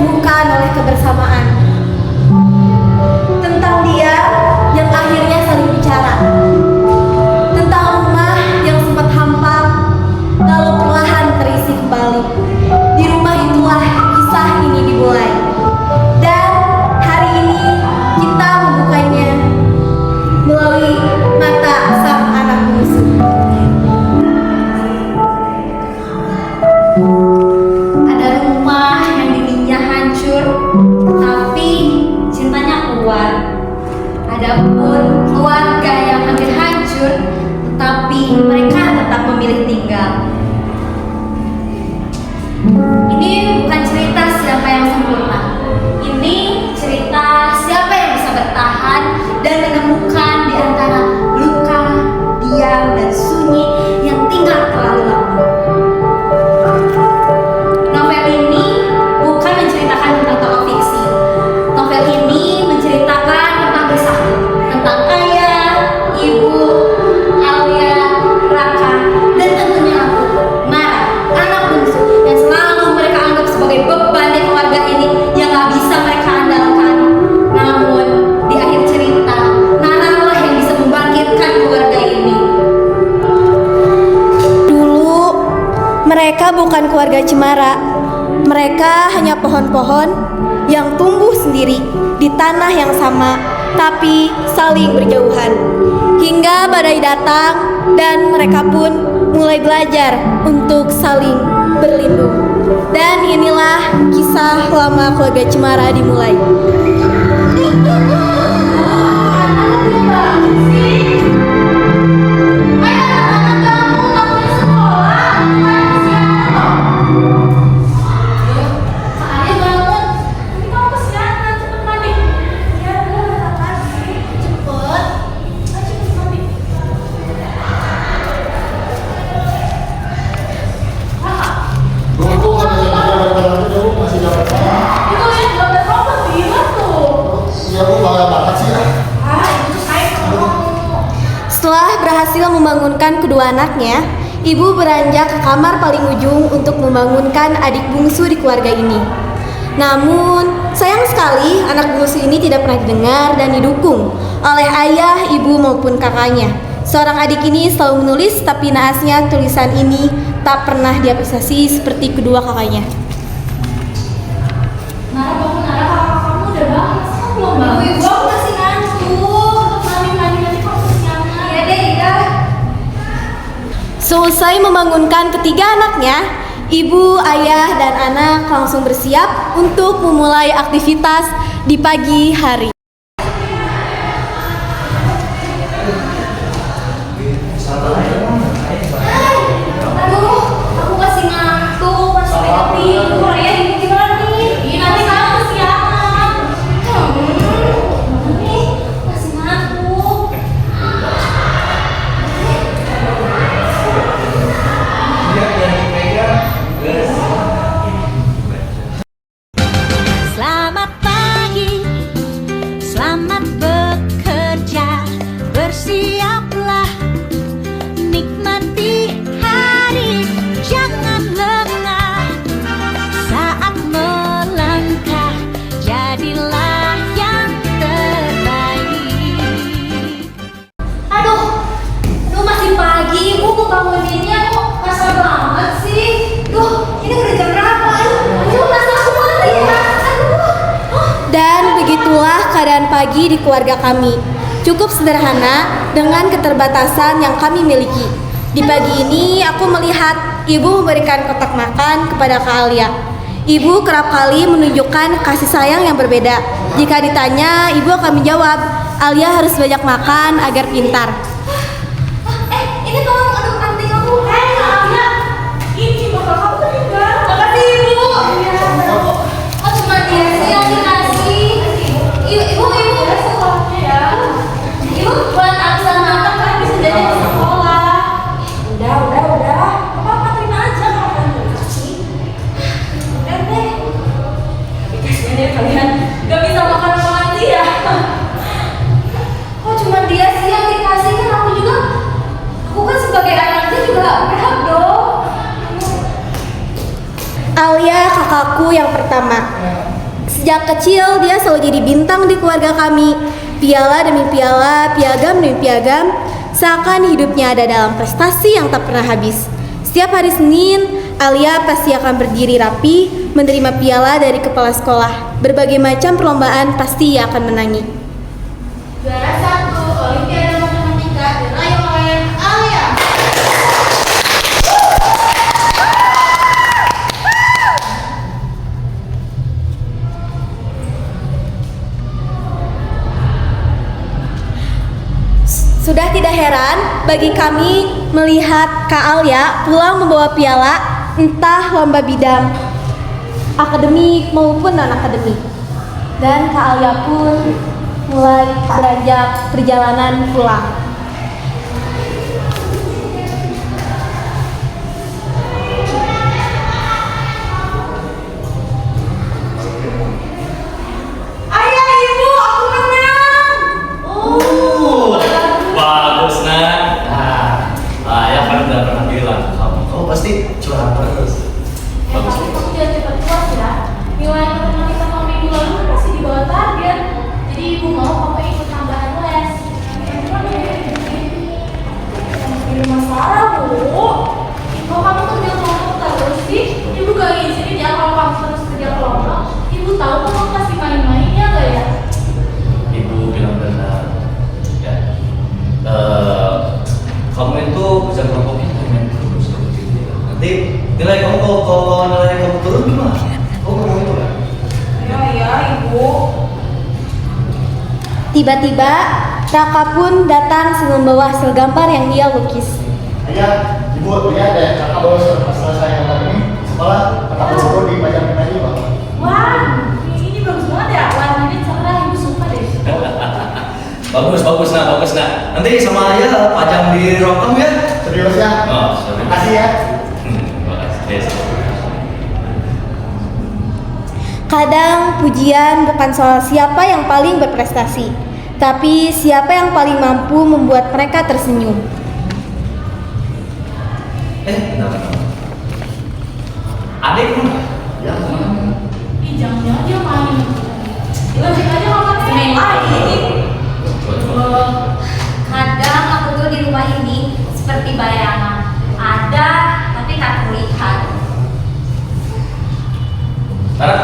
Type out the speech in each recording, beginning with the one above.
disembuhkan oleh kebersamaan. Tentang dia yang akhirnya saling bicara. Tentang rumah yang sempat hampa, lalu perlahan terisi kembali. Di rumah itulah kisah ini dimulai. Dan hari ini kita membukanya melalui mata sang anak bungsu. Ada rumah yang dindingnya hancur, tapi cintanya kuat. Adapun keluarga yang hampir hancur, tapi mereka tetap memilih tinggal. Ini bukan cerita siapa yang sempurna. Ini cerita siapa yang bisa bertahan dan menemukan di antara luka, diam, dan sunyi yang tinggal terlalu lama. Novel ini bukan menceritakan tentang tokoh fiksi. Novel ini menceritakan tentang bersatu, tentang ayah, ibu, Alia, Raka, dan tentunya aku, Nara, anak bungsu yang selalu mereka anggap sebagai beban di keluarga ini yang gak bisa mereka andalkan. Namun di akhir cerita, Nara lah yang bisa membangkitkan keluarga ini. Dulu mereka bukan keluarga cemara. Mereka hanya pohon-pohon yang tumbuh sendiri di tanah yang sama, tapi saling berjauhan. Hingga badai datang dan mereka pun mulai belajar untuk saling berlindung. Dan inilah kisah lama keluarga cemara dimulai. Setelah berhasil membangunkan kedua anaknya, ibu beranjak ke kamar paling ujung untuk membangunkan adik bungsu di keluarga ini. Namun, sayang sekali anak bungsu ini tidak pernah didengar dan didukung oleh ayah, ibu maupun kakaknya. Seorang adik ini selalu menulis, tapi naasnya tulisan ini tak pernah diapresiasi seperti kedua kakaknya. Kamu udah bangun, belum bangun? Ibu, aku masih ngantuk. Mandi, kamu siangan. Iya deh, iya. Selesai membangunkan ketiga anaknya, ibu, ayah, dan anak langsung bersiap untuk memulai aktivitas di pagi hari. Aduh, aku masih ngantuk, masih pengen tidur ya. Gimana nih? Nanti kamu kesiangan. Masih ngantuk. Selamat pagi, selamat bekerja, bersiaplah, nikmati hari, jangan lengah, saat melangkah, jadilah yang terbaik. Aduh, masih pagi, ibu mau banguninnya kok kasar banget sih. Ini udah jam berapa? Aduh, masa aku mati ya. Dan begitulah keadaan pagi di keluarga kami. Cukup sederhana dengan keterbatasan yang kami miliki. Di pagi ini aku melihat ibu memberikan kotak makan kepada Kak Alia. Ibu kerap kali menunjukkan kasih sayang yang berbeda. Jika ditanya, ibu akan menjawab, Alia harus banyak makan agar pintar. Ini tolong aduk anting aku. Alia, ini bakal kamu meninggal. Makasih ibu. Oh, cuma dia sih yang dikasih. Ibu sekolahnya ya. Ibu buat aksan matang kan bisa jadi di sekolah. Udah. Apa terima aja kalau kamu dikasih. Udah deh. Dikasihnya deh kalian gak bisa makan lagi ya. Kok cuma dia sih yang dikasih, kan aku kan sebagai Sejak kecil dia selalu jadi bintang di keluarga kami. Piala demi piala, piagam demi piagam, seakan hidupnya ada dalam prestasi yang tak pernah habis. Setiap hari Senin, Alia pasti akan berdiri rapi, menerima piala dari kepala sekolah. Berbagai macam perlombaan pasti ia akan menangi. Juara 1 Olimpiade Matematika diraih oleh Alia. Sudah tidak heran bagi kami melihat Kak Alia pulang membawa piala, entah lomba bidang akademik maupun non-akademik. Dan Kak Alia pun mulai beranjak perjalanan pulang. Ayah, ibu, aku menang. Bagus nak. Ayah kan udah pernah bilang ke kamu pasti juara terus. Bagus. Tapi kamu jangan cepat puas ya. Nilai matematika kamu minggu lalu kan masih di bawah target. Jadi ibu mau kamu ikut tambahan les. Ini masalah bu. Kalau kamu kerja kelompok terus sih, ibu gak ngizinin ya kalau kamu terus kerja kelompok. Ibu tahu kamu pasti main-mainnya gak ya? Ibu bilang benar. Ya. Kamu itu kerja kelompoknya main terus seperti itu. Nanti nilai kamu kalau nilai kamu turun gimana? Kamu ngomong itu kan? Ya ibu. Tiba-tiba Raka pun datang membawa hasil gambar yang dia lukis. Ayah, ibu lihat deh, kakak baru selesai yang tadi sekolah, kakak baru dipajang lagi bapak. Wah, ini bagus banget ya. Warnanya cerah, ibu suka deh. Bagus nak. Nanti sama ayah pajang di ruang kamu ya. Serius ya? Oh, sorry. Makasih ya. Makasih. Kadang pujian bukan soal siapa yang paling berprestasi, tapi siapa yang paling mampu membuat mereka tersenyum. Bentar. Adik mana? Ya, mana? Ih, jangan-jangan dia main. Lanjut aja makan main lagi. Kadang aku tuh di rumah ini seperti bayangan, ada tapi tak terlihat. Tara,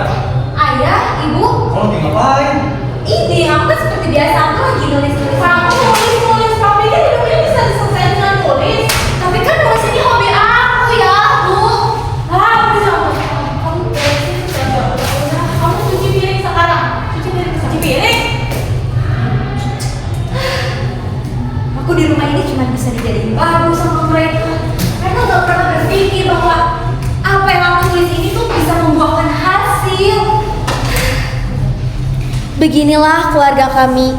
Ayah, ibu, kamu lagi ngapain? ini aku kan seperti biasa aku lagi nulis-nulis. Kamu nulis tapi kan hidupnya bisa diselesaikan dengan nulis. Tapi kan nulis ini hobi aku ya, Bu. Ah, bisa. Kamu beresin udah. Kamu cuci piring sekarang. Cuci piring. Aku di rumah ini cuma bisa dijadiin babu sama mereka. Mereka gak pernah berpikir bahwa apa yang aku tulis ini tuh bisa membuahkan hasil. Beginilah keluarga kami.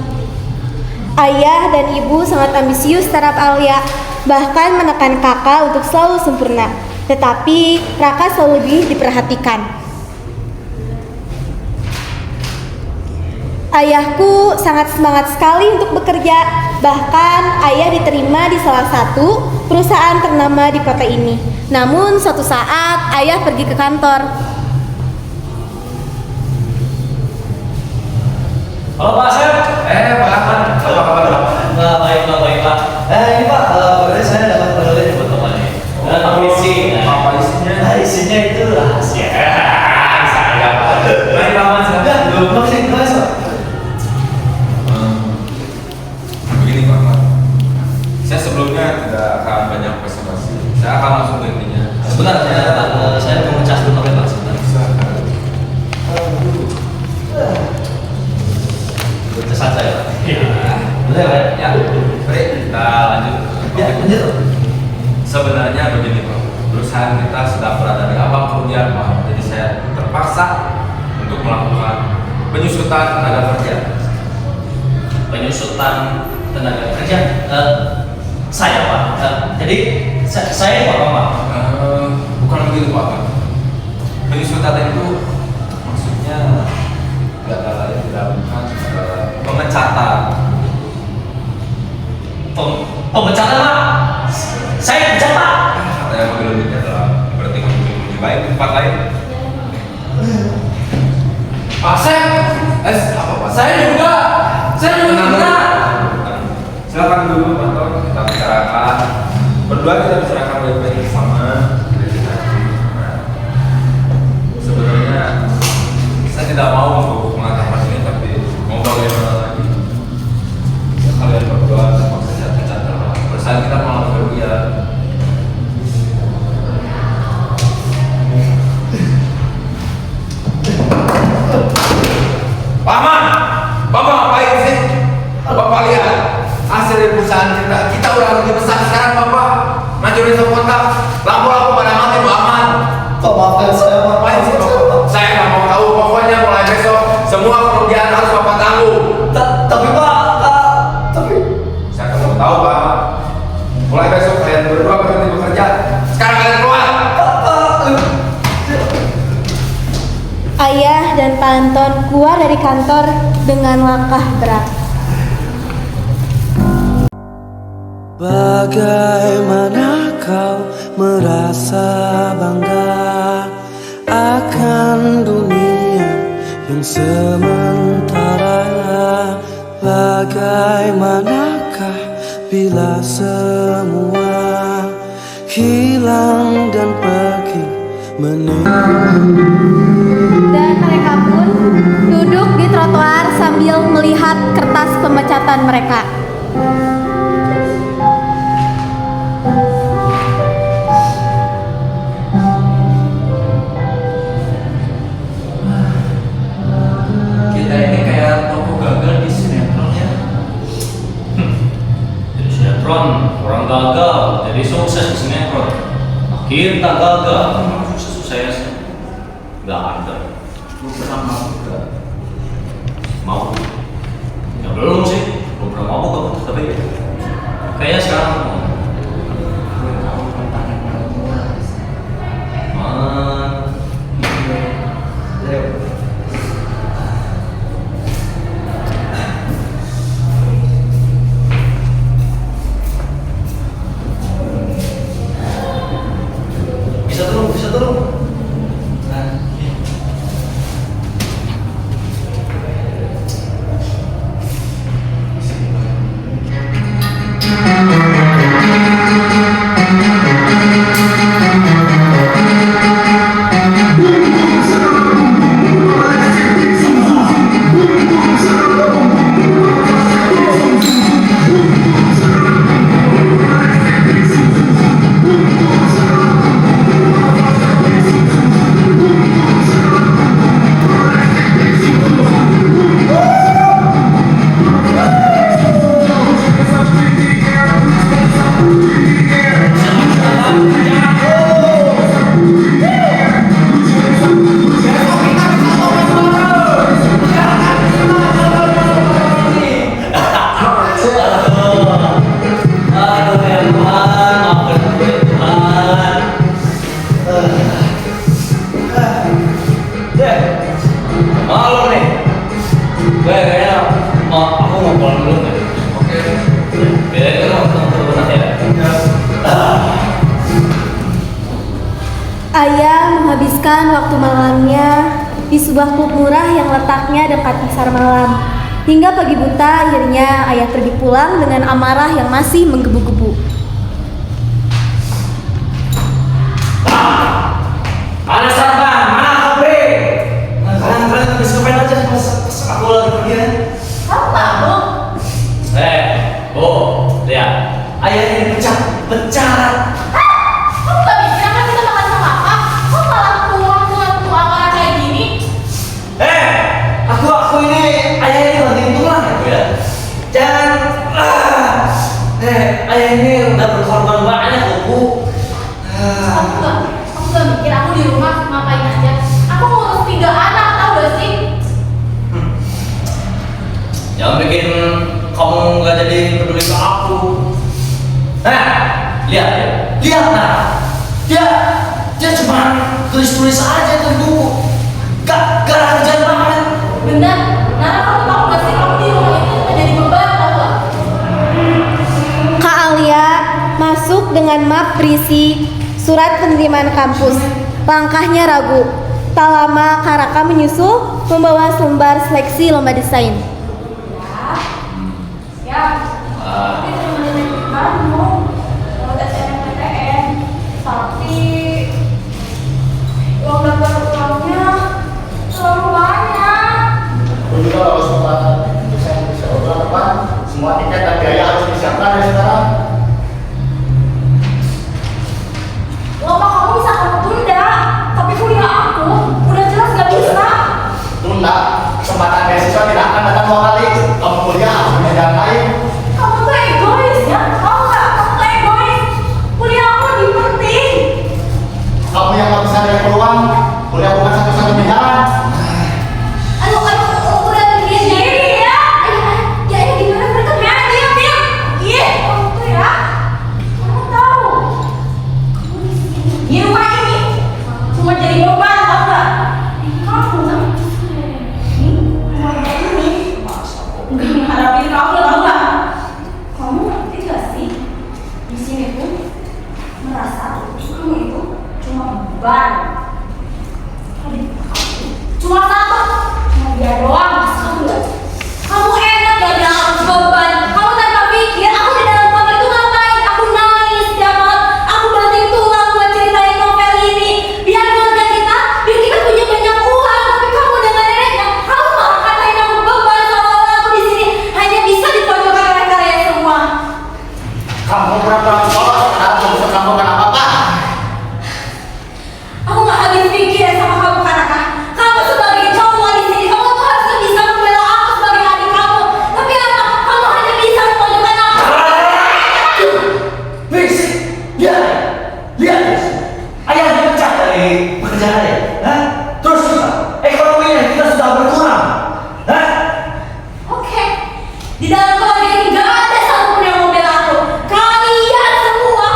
Ayah dan ibu sangat ambisius terhadap Alia, bahkan menekan kakak untuk selalu sempurna. Tetapi Raka selalu lebih diperhatikan. Ayahku sangat semangat sekali untuk bekerja. Bahkan ayah diterima di salah satu perusahaan ternama di kota ini. Namun suatu saat ayah pergi ke kantor. Halo Pak Asep. Pak Ahmad. Apa kabar Pak? Baik Pak. Ini Pak, berarti saya dapat penulis buat Bapak nih. Dan misi. Apa isinya? Isinya itu rahasia. Saya Pak. Baik Pak Ahmad. Belum masih bahas Pak. Begini Pak Ahmad, saya sebelumnya tidak akan banyak presentasi. Saya akan langsung ke intinya. Sebentar, saya mau ngecas dulu Pak. Sebentar. Ngecas saya Pak. Boleh Pak? Ya, baik, kita lanjut. Ya, lanjut. Sebenarnya begini Pak, perusahaan kita sedang berada di abang kerugian Pak. Jadi saya terpaksa untuk melakukan penyusutan tenaga kerja. Penyusutan tenaga kerja. Saya Pak. Jadi saya Pak. Bukan begitu Pak. Penyusutan itu maksudnya tidak ada lain tidak bukan pemecatan. Pemecatan Pak. Saya pecat Pak. Saya mengambil lebihnya adalah berarti lebih baik di tempat lain. Asep, apa Pak? Saya juga pernah. Silakan dulu Pak Anton, kita bicarakan. Berdua kita bicarakan baik-baik bersama. Sebenarnya saya tidak mau untuk mengatakan ini, tapi mau bagaimana lagi? Ya, kalian berdua terpaksa saya pecat. Bersama kita malah kerugian. Paman, Bapak ngapain sih? Bapak lihat hasil dari perusahaan kita udah lebih besar sekarang Bapak. Majurin kontak, lampu-lampu pada mati Pak Aman. Pak, maafkan saya, Pak. Ngapain sih Bapak? Saya nggak mau tahu, pokoknya mulai besok semua kerugian harus Bapak tanggung. Tapi Pak, Saya nggak mau tahu Pak. Mulai besok kalian berdua berhenti bekerja. Sekarang kalian keluar. Ayah dan Pak Anton keluar dari kantor dengan langkah berat. Bagaimana kau merasa bangga akan dunia yang sementara? Bagaimanakah bila semua hilang dan pergi meninggalkan? Dan mereka pun duduk di trotoar sambil melihat kertas pemecatan mereka. Kita ini kayak toko gagal di sinetron ya. Jadi sinetron orang gagal, jadi sukses di sinetron. Kita gagal, sukses nggak ada. Lu pernah mabuk gak? Mau? Ya belum sih, belum pernah mabuk aku, tapi kayaknya sekarang bisa turun. Nah, iya. Ayah menghabiskan waktu malamnya di sebuah klub murah yang letaknya dekat pasar malam. Hingga pagi buta akhirnya ayah pergi pulang dengan amarah yang masih menggebu-gebu. Mana sarban? Mana kopi? Kalian habis ngapain aja pas aku lagi pergi ya? Kamu mabuk? Bu, lihat. Ayahnya dipecat. Kamu gak mikir apa kita makan sama apa? Kok malah pulang amarah kayak gini? Aku ini ayahnya ini banting tulang ya. Jangan. Ayah ini udah berkorban banyak loh Bu. Kamu gak mikir aku di rumah ngapain aja? Aku ngurus 3 anak, tau gak sih? Jangan bikin kamu nggak jadi peduli ke aku. Lihat nah. Dia cuma tulis-tulis aja tuh buku. Gak ada kerjaan banget. Bener, Nara kamu tau gak sih kamu di rumah itu menjadi beban, tau gak? Kak Alia masuk dengan map berisi surat penerimaan kampus. Langkahnya ragu. Tak lama Kak Raka menyusul membawa lembar seleksi lomba desain. Siap. Tapi cuma nenek kamu mau tes SNMPTN. Tapi uang daftar ulangnya terlalu banyak. Aku juga harus membantu desain bulan depan. Semua tiket dan biaya harus disiapkan dari sekarang. Lomba kamu bisa kamu tunda, tapi kuliah aku udah jelas gak bisa. Tunda, kesempatan beasiswa tidak akan datang 2 kali. Kamu kuliah harus punya jalan lain. Kamu tuh egois ya, kamu nggak? Kamu tuh egois. Kuliah aku lebih penting. Kamu yang nggak bisa dari peluang, kuliah bukan satu-satunya jalan. Aduh, udah begini Sendiri ya. Ya ini gimana mereka? Ya, diam. Iya, kamu tuh ya. Kamu tahu. Kamu di sini. Di rumah ini cuma jadi beban, tau nggak? Kamu ini nggak mengharapin kamu, tau nggak? Kamu ngerti nggak sih? Di sini tuh merasa kamu itu cuma beban. Cuma satu, cuma dia doang. Kamu enak gak dalam beban. Kamu tanpa pikir, aku di dalam kamar itu ngapain? Aku nangis setiap malam. Aku banting tulang buat ceritain novel ini. Biar keluarga kita, biar kita punya banyak uang. Tapi kamu dengan neneknya, kamu malah katain aku beban. Seolah-olah aku di sini hanya bisa dipojokkan oleh kalian semua. Kamu pura-pura sekolah sekarang belum bisa melakukan apa-apa. Aku gak habis pikir sama kamu, Kanaka. Kamu sebagai cowok di sini, kamu tuh harusnya bisa membela aku sebagai adik kamu. Tapi apa? Kamu hanya bisa memojokkan aku. Please, lihat, ayah dipecat dari pekerjaan ya, Hah? Terus ekonominya kita sudah berkurang, Hah? Oke, di dalam keluarga ini gak ada satupun yang membela aku. Kalian semua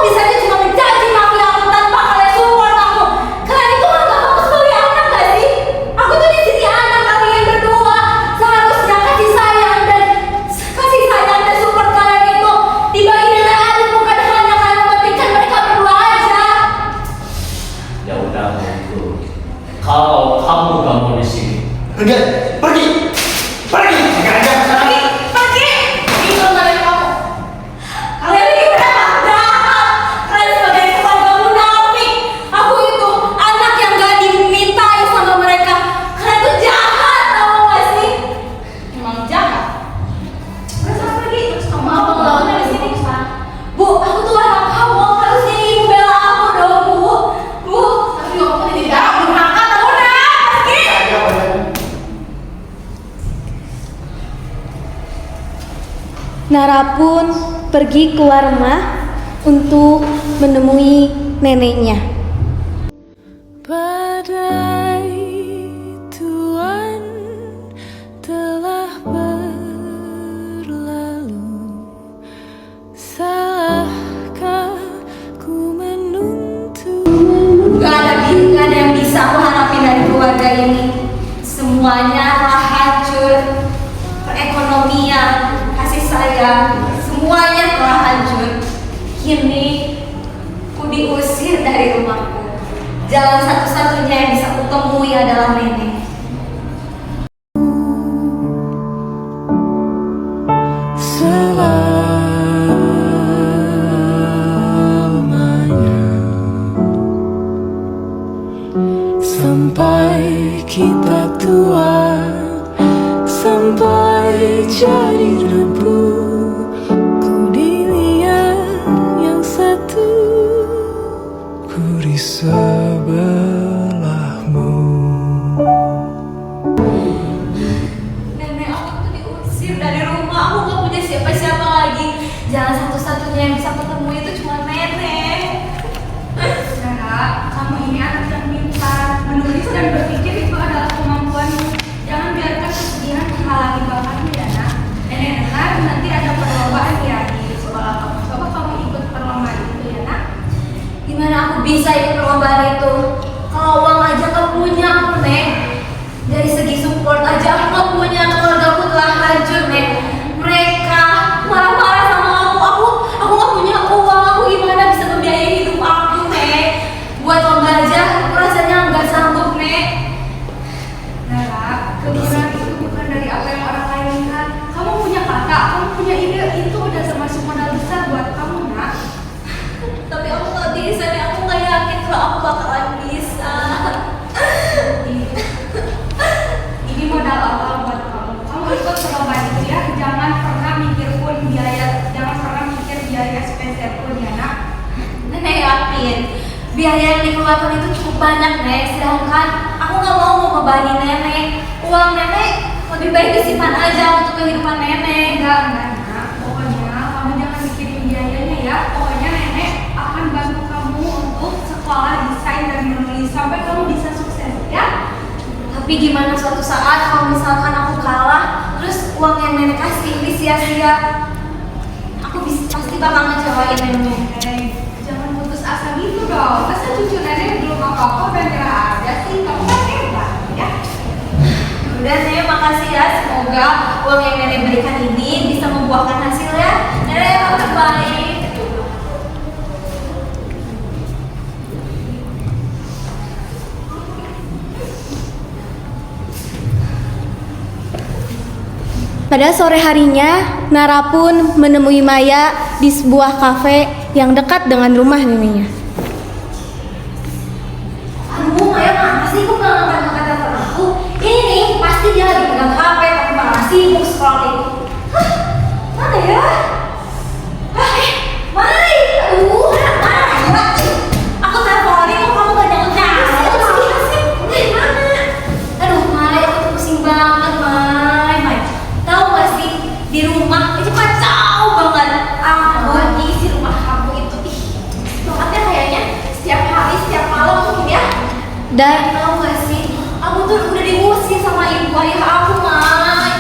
bisa aja cuma mencaci maki aku tanpa kalian support aku. Kalian itu anggap aku sebagai anak gak sih? Aku tuh di sini anak kalian berdua. Seharusnya kasih sayang dan support kalian itu dibagi dengan adil, bukan hanya kalian mementingkan mereka berdua aja. Ya udah gitu. Kalau kamu gak mau di sini, pergi. Pergi! Itu dari kamu. Kalian ini berapa jahat? Kalian sebagai keluarga munafik. Aku itu anak yang gak dimintai sama mereka. Kalian tuh jahat, tau gak sih? Emang jahat. Udah sana pergi. Terus kamu apa ngelawannya di sini? Bu, aku tuh anak kamu. Harusnya ibu bela aku dong, Bu. Tapi kamu tidak durhaka, tau gak? Pergi! Nara pun pergi keluar rumah untuk menemui neneknya. Badai tuan telah berlalu. Salahkah ku menuntut? Gak ada yang bisa aku harapin dari keluarga ini. Semuanya telah hancur. Perekonomian, kasih sayang, semuanya telah hancur. Kini ku diusir dari rumahku. Jalan satu-satunya yang bisa ku temui adalah nenek. Selamanya sampai kita tua, sampai jadi debu, ku dilihat yang satu, ku di sebelahmu. Nenek aku tuh diusir dari rumah. Aku gak punya siapa-siapa lagi. Jalan satu-satunya yang bisa ketemu itu cuma nenek. Sarah, kamu ini anak yang pintar. Menulis dan berpikir itu adalah kemampuanmu. Jangan biarkan kesedihan menghalangi bakatmu ya nak. Nenek dengar nanti ada perlombaan ya di sekolah kamu. Coba kamu ikut perlombaan itu ya nak. Gimana aku bisa ikut perlombaan itu? Kalau uang aja gak punya aku, Nek. Dari segi support aja aku gak punya. Keluargaku telah hancur, Nek. Mereka marah-marah sama aku. Aku gak punya uang. Aku gimana bisa membiayai hidup aku, Nek? Buat lomba aja aku rasanya gak sanggup, Nek. Nara, Kemurahan itu bukan dari apa yang orang lain lihat. Kamu punya kakak, kamu punya ide, itu udah termasuk modal besar buat kamu, nak. Tapi aku nggak bisa nih, aku nggak yakin kalau aku bakalan bisa. Ini modal awal buat kamu. Kamu ikut perlombaan itu ya. Jangan pernah mikir pun biaya, jangan pernah mikir biaya spesial pun ya, nak. Nenek yakin biaya yang dikeluarkan itu cukup banyak, Nek. Sedangkan aku nggak mau ngebebanin nenek. Uang nenek lebih baik disimpan aja untuk kehidupan nenek. Enggak, nak. Pokoknya kamu jangan mikirin biayanya ya. Pokoknya nenek akan bantu kamu untuk sekolah desain dan menulis sampai kamu bisa sukses ya. Tapi gimana suatu saat kalau misalkan aku kalah, terus uang yang nenek kasih ini sia-sia, pasti bakal ngecewain nenek. Jangan putus asa gitu dong. Masa cucu nenek belum apa-apa udah nyerah aja sih? Kamu kan hebat ya. Udah Nenek, makasih ya. Semoga uang yang nenek berikan ini bisa membuahkan hasil ya. Nenek yang terbaik. Pada sore harinya, Nara pun menemui Maya di sebuah kafe yang dekat dengan rumah neneknya. Aduh, Maya mana sih? Kok nggak ngangkat telepon aku? Ini nih, pasti dia lagi pegang HP tapi malah sibuk scrolling. Hah? Mana ya? Mai! Aduh, Maya! Aku teleponin kok kamu gak nyaut-nyaut. Gimana? Aduh, Mai, aku tuh pusing banget, Mai. Tahu gak sih, di rumah itu kacau banget. Apalagi si rumah kamu itu, banget ya kayaknya. Setiap hari, setiap malam mungkin ya. Dan Tahu gak sih, aku tuh udah diusir sama ibu ayah aku, Mai.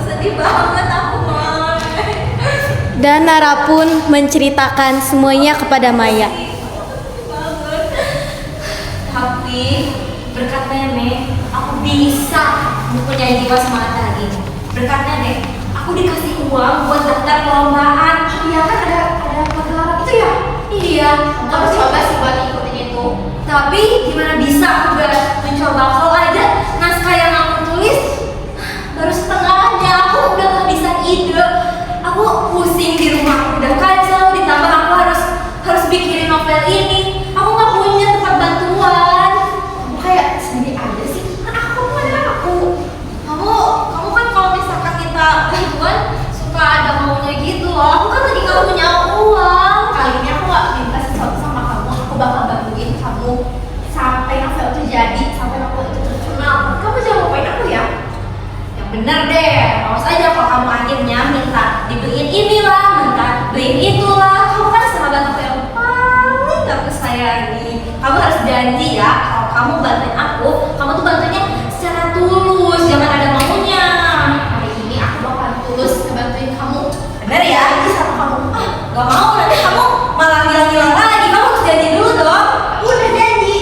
Sedih banget aku, Mai. Nara pun menceritakan semuanya kepada Maya. Tapi berkat nenek, aku bisa mempunyai jiwa semangat lagi. Berkat nenek, aku dikasih uang buat daftar perlombaan. Iya kan ada pagelaran itu ya? Iya. Kamu coba sih buat ikutin itu. Tapi gimana bisa aku gak mencoba? Kalau aja naskah yang aku tulis baru setengahnya, aku udah gak bisa ide. Aku pusing di rumah, udah kacau, ditambah aku harus bikin novel ini. Aku nggak punya tempat bantuan. Kamu kayak sendiri aja sih. Kan aku ada aku. Kamu kan kalau misalkan kita bantuan suka ada maunya gitu loh. Aku kan lagi nggak punya uang. Kali ini aku nggak minta sesuatu sama kamu. Aku bakal bantuin kamu sampai novel itu jadi, sampai novel itu terkenal. Kamu jangan lupain aku ya. Yang bener deh. Awas aja kalau kamu akhirnya minta dibeliin inilah, minta beliin itulah. Kamu kan sahabat aku yang paling gak kesayangi. Kamu harus janji ya, kalau kamu bantuin aku, kamu tuh bantuinnya secara tulus, jangan ada maunya. Hari ini aku bakal tulus ngebantuin kamu. Bener ya, ini sama kamu. Gak mau, nanti kamu malah hilang-hilang lagi. Kamu harus janji dulu dong. Udah janji.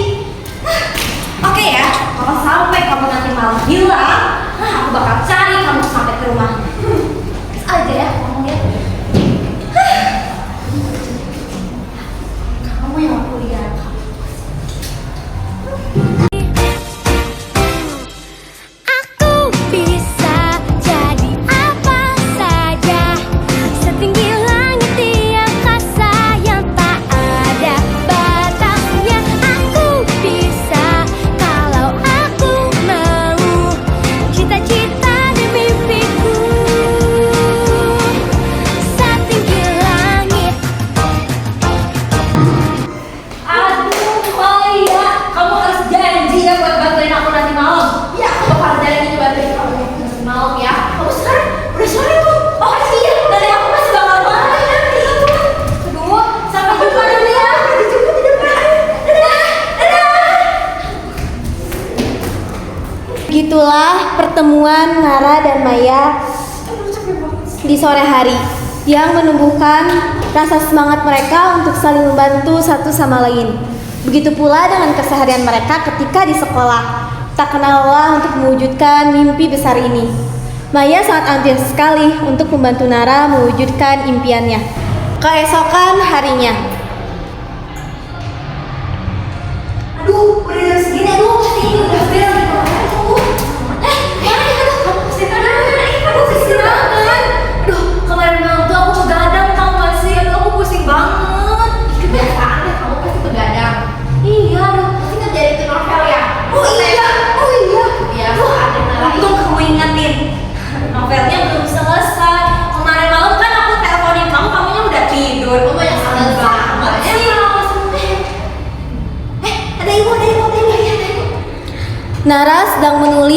Oke ya, kalau sampai kamu nanti malah hilang, aku bakal cari kamu sampai ke rumah. Aja ya, kamu lihat. Kamu yang aku lihat. Aku bisa jadi apa saja, setinggi langit di angkasa yang tak ada batasnya. Aku bisa kalau aku mau, cita-cita dan mimpiku setinggi langit. Aduh, Maya, kamu harus janji ya buat bantuin aku nanti malam. Ya, aku bakal janji bantuin kamu nanti malam ya. Kamu sekarang udah sore tuh. Oh iya, nanti aku masih bakal marah nanti. Aduh, sampai jumpa dulu ya. Sampai jumpa di depan. Dadah. Begitulah pertemuan Nara dan Maya di sore hari yang menumbuhkan rasa semangat mereka untuk saling membantu satu sama lain. Begitu pula dengan keseharian mereka ketika di sekolah. Tak kenal lelah untuk mewujudkan mimpi besar ini. Maya sangat antusias sekali untuk membantu Nara mewujudkan impiannya. Keesokan harinya, Aduh, udah jam segini. Aduh, pasti ini udah bel. Tunggu.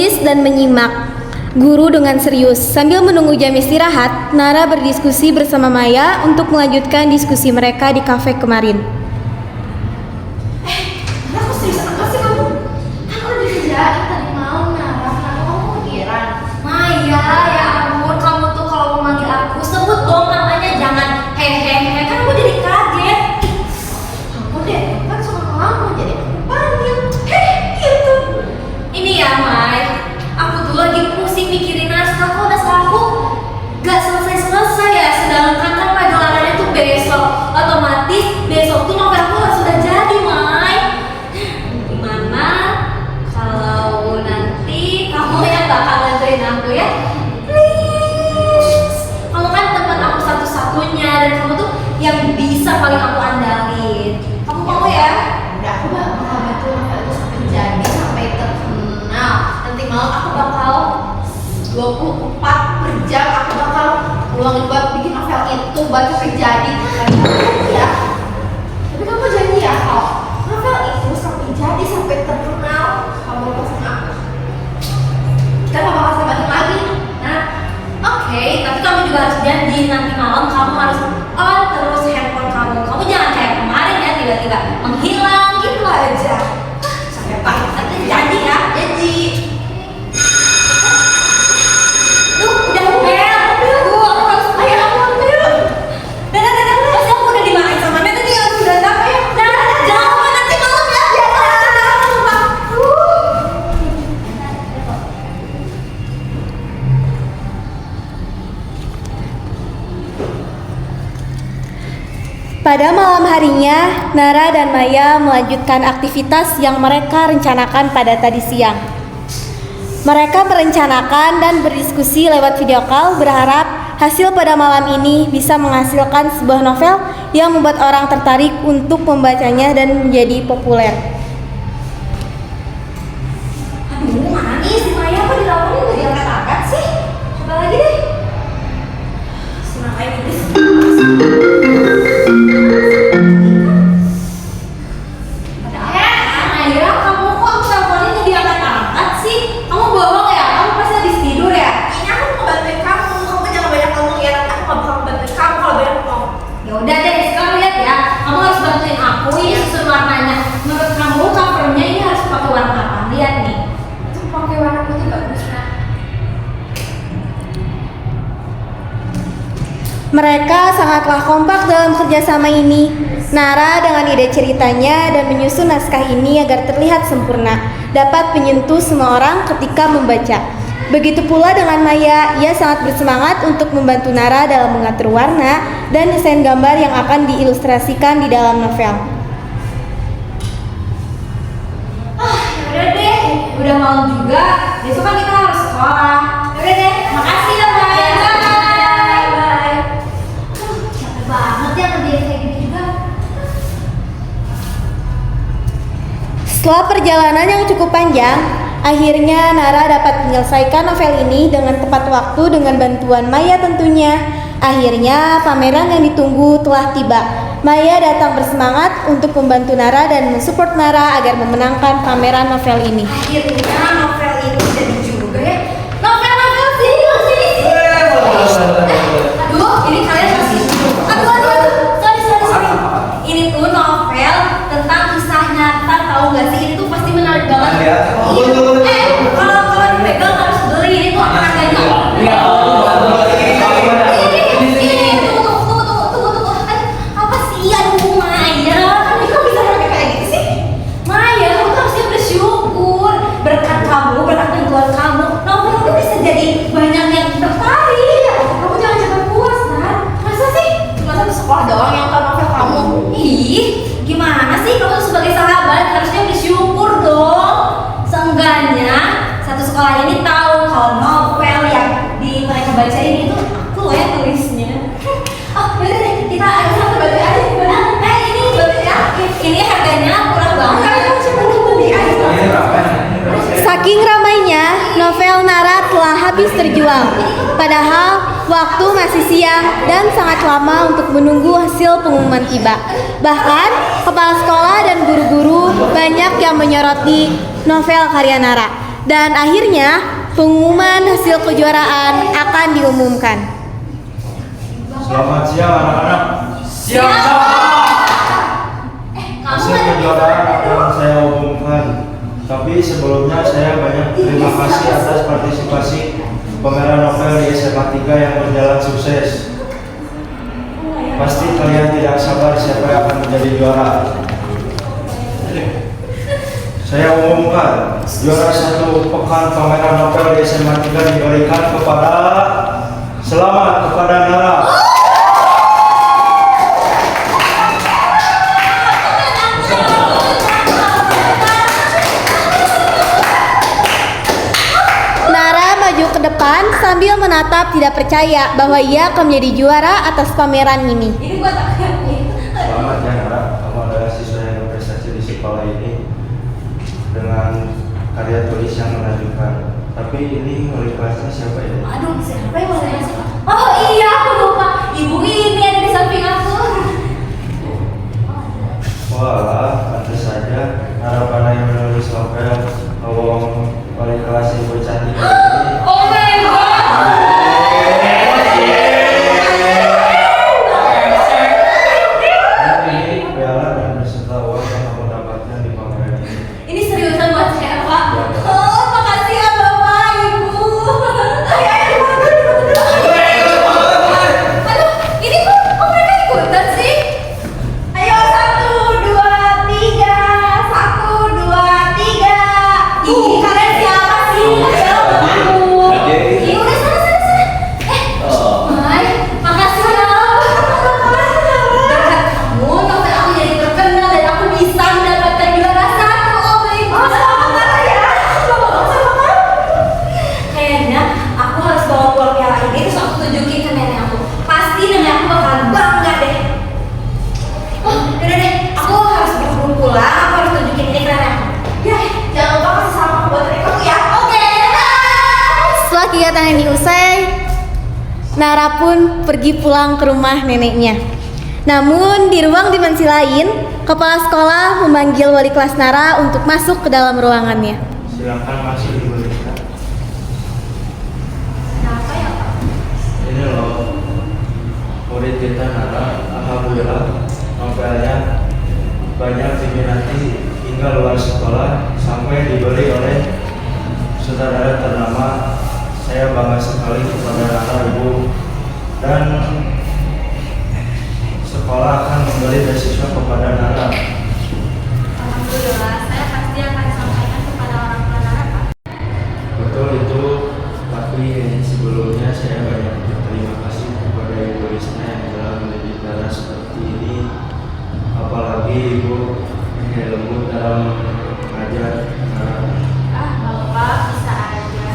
menulis dan menyimak guru dengan serius. Sambil menunggu jam istirahat, Nara berdiskusi bersama Maya untuk melanjutkan diskusi mereka di kafe kemarin. Aku serius apa sih kamu? Aku udah dikerjain tadi malam, Nara. Kenapa kamu kepikiran? Maya, ya ampun, kamu tuh kalau mau manggil aku sebut dong namanya, jangan hehehe. Kan aku jadi kaget. Aku deh, kan suka lama jadi aku panggil. Gitu. Ini ya, Mai. Aku tuh lagi pusing mikirin naskah, kok naskah aku gak selesai-selesai ya. Sedangkan kan pagelarannya tuh besok. Otomatis besok tuh novel aku harus sudah jadi, Mai. Gimana kalau nanti kamu yang bakal bantuin aku ya? Please. Kamu kan teman aku satu-satunya dan kamu tuh yang bisa paling aku andalin. Kamu mau ya? Udah, aku bakal bantu novel itu sampai jadi, sampai terkenal. Nanti malam aku bakal 24 per jam aku bakal luangin buat bikin novel itu, buat sampai jadi. Ya. Tapi kamu janji ya kalau novel itu sampai jadi, sampai terkenal, kamu pesen aku. Kita gak bakal sabatin lagi. Nah, oke, tapi kamu juga harus janji nanti malam kamu harus on terus handphone kamu. Kamu jangan kayak kemarin ya, tiba-tiba menghilang gitu aja. Sampai pahit, tapi janji ya, janji. Duh, udah bel. Duh, aku harus bayar aku ambil. Dan pasti aku udah dimarahin sama Meta nih. Aduh, udah apa ya? Jangan lupa nanti malam ya. Jangan lupa. Pada malam harinya, Nara dan Maya melanjutkan aktivitas yang mereka rencanakan pada tadi siang. Mereka merencanakan dan berdiskusi lewat video call, berharap hasil pada malam ini bisa menghasilkan sebuah novel yang membuat orang tertarik untuk membacanya dan menjadi populer. Aduh, mana nih si Maya, kok diteleponin gak diangkat-angkat sih? Coba lagi deh. Senang kayak gitu sih. Maya, kamu kok teleponin gak diangkat-angkat sih? Kamu bohong ya? Kamu pasti habis tidur ya? Ini aku mau bantuin kamu. Kamu jangan banyak ngomong ya, nanti aku gak bakal bantuin kamu kalau banyak ngomong. Ya udah deh, sekarang lihat ya. Kamu harus bantuin aku. Ini susun warnanya. Menurut kamu covernya ini harus pakai warna apa? Lihat nih. Itu pakai warna putih bagus nah. Mereka sangatlah kompak dalam kerjasama ini. Nara dengan ide ceritanya dan menyusun naskah ini agar terlihat sempurna, dapat menyentuh semua orang ketika membaca. Begitu pula dengan Maya, ia sangat bersemangat untuk membantu Nara dalam mengatur warna dan desain gambar yang akan diilustrasikan di dalam novel. Udah deh, udah malam juga. Besok kan kita harus sekolah. Udah deh, makasih ya Maya. Bye. Capek banget ya ngerjain kayak gitu juga. Setelah perjalanan yang cukup panjang, akhirnya Nara dapat menyelesaikan novel ini dengan tepat waktu dengan bantuan Maya tentunya. Akhirnya pameran yang ditunggu telah tiba. Maya datang bersemangat untuk membantu Nara dan mensupport Nara agar memenangkan pameran novel ini. Akhirnya novel ini jadi juga ya. Novel sini. Aduh, ini kalian masih. Aduh. Sorry. Ini tuh novel tentang kisah nyata, tahu nggak sih? Ini tuh pasti menarik banget. Iya. Kalau dipegang harus beli. Ini tuh harganya. Tunggu. Apa sih? Aduh, Maya. Ini kok bisa sampai kayak gitu sih? Maya, kamu tuh harusnya bersyukur. Berkat kamu, berkat bantuan kamu, novel itu bisa jadi banyak yang tertarik. Kamu jangan cepat puas, kan? Masa sih? Cuma satu sekolah doang yang tahu novel kamu? Ih, gimana sih? Kamu tuh sebagai sahabat harusnya bersyukur dong. Seenggaknya satu sekolah ini tahu kalau novel yang mereka baca ini tuh aku loh yang tulisnya. Oh, yaudah deh, kita bantu aja. Ini bantu ya. Ini harganya murah banget. Coba beli aja. Saking ramainya, novel Nara telah habis terjual. Padahal waktu masih siang dan sangat lama untuk menunggu hasil pengumuman tiba. Bahkan kepala sekolah dan guru-guru banyak yang menyoroti novel karya Nara. Dan akhirnya pengumuman hasil kejuaraan akan diumumkan. Selamat siang anak-anak. Kamu Hasil ada kejuaraan akan saya umumkan. Tapi sebelumnya saya banyak terima kasih atas partisipasi pameran novel di SMA 3 yang berjalan sukses. Pasti kalian tidak sabar siapa yang akan menjadi juara. Saya umumkan juara 1 pekan pameran novel di SMA 3 diberikan kepada selamat kepada Nara. Nara maju ke depan sambil menatap tidak percaya bahwa ia akan menjadi juara atas pameran ini. Ini buat aku. Selamat ya Nara, kamu adalah siswa yang berprestasi di sekolah ini dengan karya tulis yang menakjubkan. Tapi ini wali kelasnya siapa ya? Aduh, siapa yang mau masuk? Oh iya, aku lupa. Ibu ini ada di samping aku. Wah, pantas saja Nara pandai menulis novel. Wali kelas ibu cantik ini. Oh my god. Dan ini piala dan beserta uang yang kamu dapatkan di pameran ini. Ini seriusan buat saya, Pak. Oh, makasih ya Bapak, Ibu. Aduh, ini kok mereka ikutan sih? Ayo 1, 2, 3. 1, 2, 3. Ih, kalian siapa sih? Ayo, aku. Ih, udah sana. Mai, makasih ya. Berkat kamu, novel aku jadi terkenal dan aku bisa mendapatkan juara 1. Oh my god. Selamat ya. Kayaknya aku harus bawa pulang piala ini terus aku tunjukin ke nenek aku. Pasti nenek aku bakalan bangga deh. Oh, yaudah deh, aku harus buru-buru pulang. Aku harus tunjukin ini ke nenek aku. Ya, jangan lupa kasih salam buat nenek aku ya. Oke, dadah. Setelah kegiatan ini usai, Nara pun pergi pulang ke rumah neneknya. Namun di ruang dimensi lain, kepala sekolah memanggil wali kelas Nara untuk masuk ke dalam ruangannya. Silakan masuk ibu Lisa. Kenapa ya, Pak? Ini loh murid kita Nara, alhamdulillah novelnya banyak diminati hingga luar sekolah sampai dibeli oleh saudara ternama. Saya bangga sekali kepada Nara ibu, dan sekolah akan memberi beasiswa kepada Nara. Alhamdulillah, saya pasti akan sampaikan kepada orang tua Nara, Pak. Betul itu, tapi sebelumnya saya banyak berterima kasih kepada Ibu Risma yang telah mendidik Nara seperti ini. Apalagi Ibu yang lembut dalam mengajar Nara. Ah, Bapak bisa aja.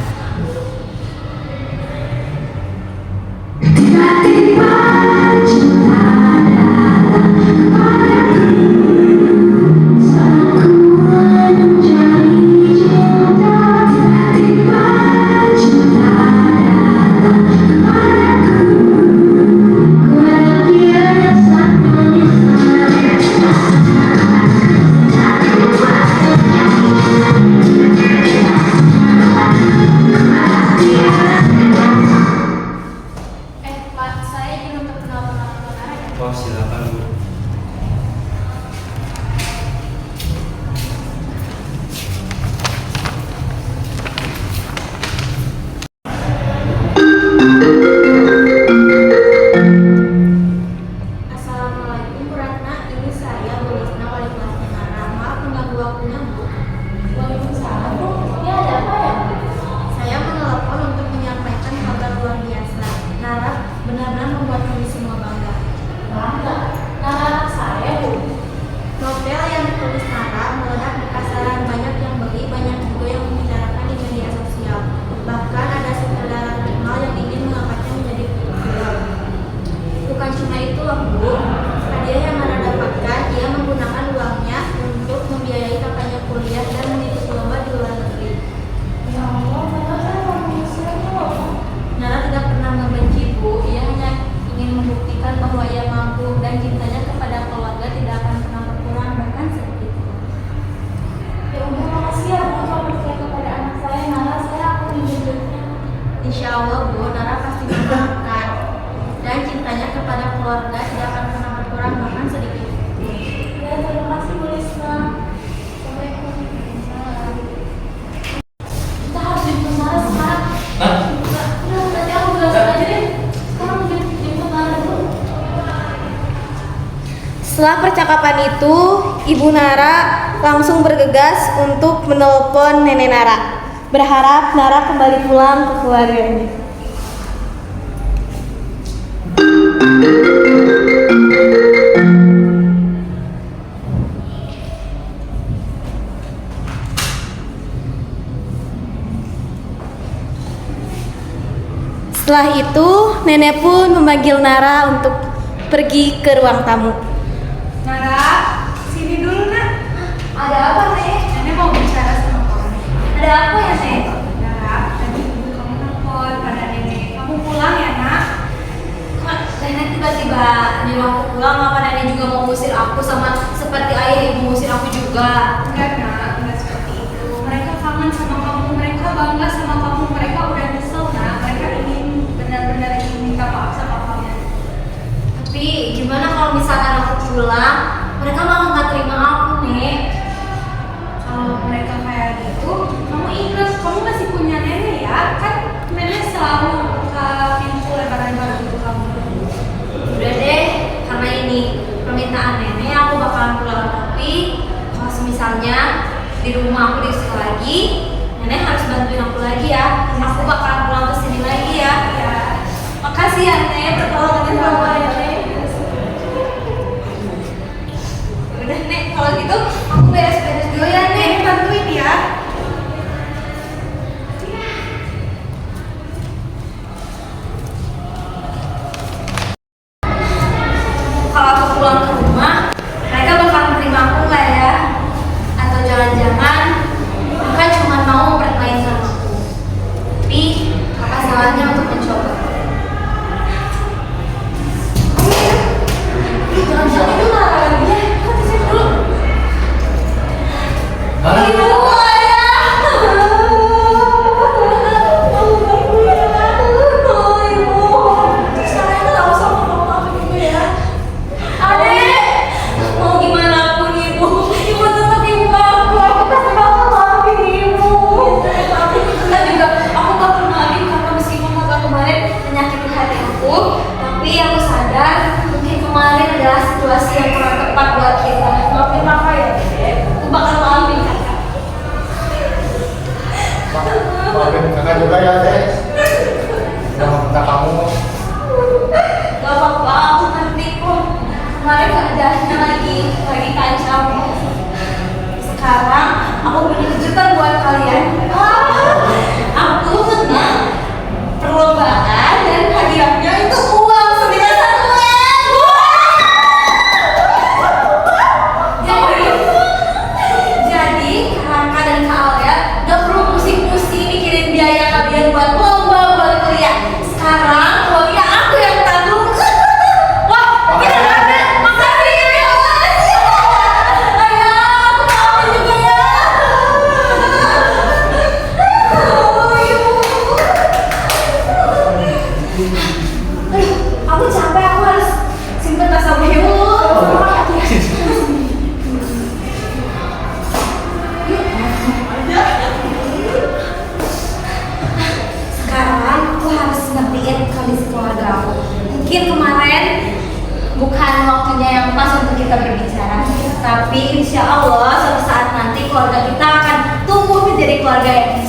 Insya Allah Bu, Nara pasti memaafkan. Dan cintanya kepada keluarga tidak akan pernah berkurang bahkan sedikit. Ya, terima kasih Bu Risma. Assalamualaikum. Kita harus jemput Nara sekarang. Hah? Udah, nanti aku jelasin aja deh. Sekarang jemput Nara dulu. Setelah percakapan itu, Ibu Nara langsung bergegas untuk menelpon Nenek Nara, berharap Nara kembali pulang ke keluarganya. Setelah itu, nenek pun memanggil Nara untuk pergi ke ruang tamu. Nara, sini dulu nak. Ada apa, Nek? Nenek mau bicara sama kamu. Ada apa ya, Nek? Nara, tadi ibu kamu nelfon pada nenek. Kamu pulang ya nak? Kok Nenek tiba-tiba nyuruh aku pulang? Apa Nenek juga mau ngusir aku sama seperti ayah ibu ngusir aku juga? Enggak nak, enggak seperti itu. Mereka kangen sama kamu, mereka bangga sama kamu, mereka udah nyesel nak. Mereka ingin benar-benar ingin minta maaf sama kamu. Tapi gimana kalau misalkan aku pulang, mereka malah nggak terima aku, Nek? Kalau mereka kayak gitu, kamu ingat kamu masih punya nenek ya? Kan nenek selalu buka pintu lebar-lebar untuk kamu. Udah deh, karena ini permintaan Nenek, aku bakalan pulang. Tapi kalau misalnya di rumah aku diusir lagi, Nenek harus bantuin aku lagi ya. Aku bakalan pulang ke sini lagi ya. Ya. Makasih ya, Nek, pertolongannya sama ya, Nek. Udah, Nek, kalau gitu aku beres-beres dulu ya, Nek. Bantuin ya. Kalau aku pulang ke rumah, mereka bakal menerima aku nggak ya? Atau jangan-jangan mereka cuma mau bermain sama aku? Tapi apa salahnya untuk mencoba? Jangan-jangan itu Nara lagi ya? Aku disini dulu. Hah? Ibu, ayah. Ibu. Sekarang tahu sama mama ibu ya. Adek, mau gimana pun ibu tetap ibu aku pasti bakal maafin ibu. Tapi kita juga, aku bakal maafin karena meskipun kakak kemarin menyakiti hati aku, tapi aku sadar mungkin kemarin adalah situasi yang kurang tepat buat kita. Maafin kakak ya, Dek. Aku bakal maafin kakak. Maafin kakak juga ya, Dek. Udah minta kamu. Gak apa-apa, aku ngerti kok. Kemarin keadaannya lagi kacau. Sekarang aku punya kejutan buat kalian. Aku menang perlombaan dan hadiahnya itu uang senilai 1 M. Jadi Raka dan Kak Alia gak perlu pusing-pusing mikirin biaya kalian buat lomba buat kuliah. Sekarang uangnya aku yang tanggung. Wah, kita ada. Makasih ya, makasih. Ayah, aku maafin juga ya. Aduh, aku capek, aku harus simpen tas aku dulu. Sekarang aku harus ngertiin kondisi keluarga aku. Mungkin kemarin bukan waktunya yang pas untuk kita berbicara, tapi insya Allah suatu saat nanti keluarga kita akan tumbuh menjadi keluarga yang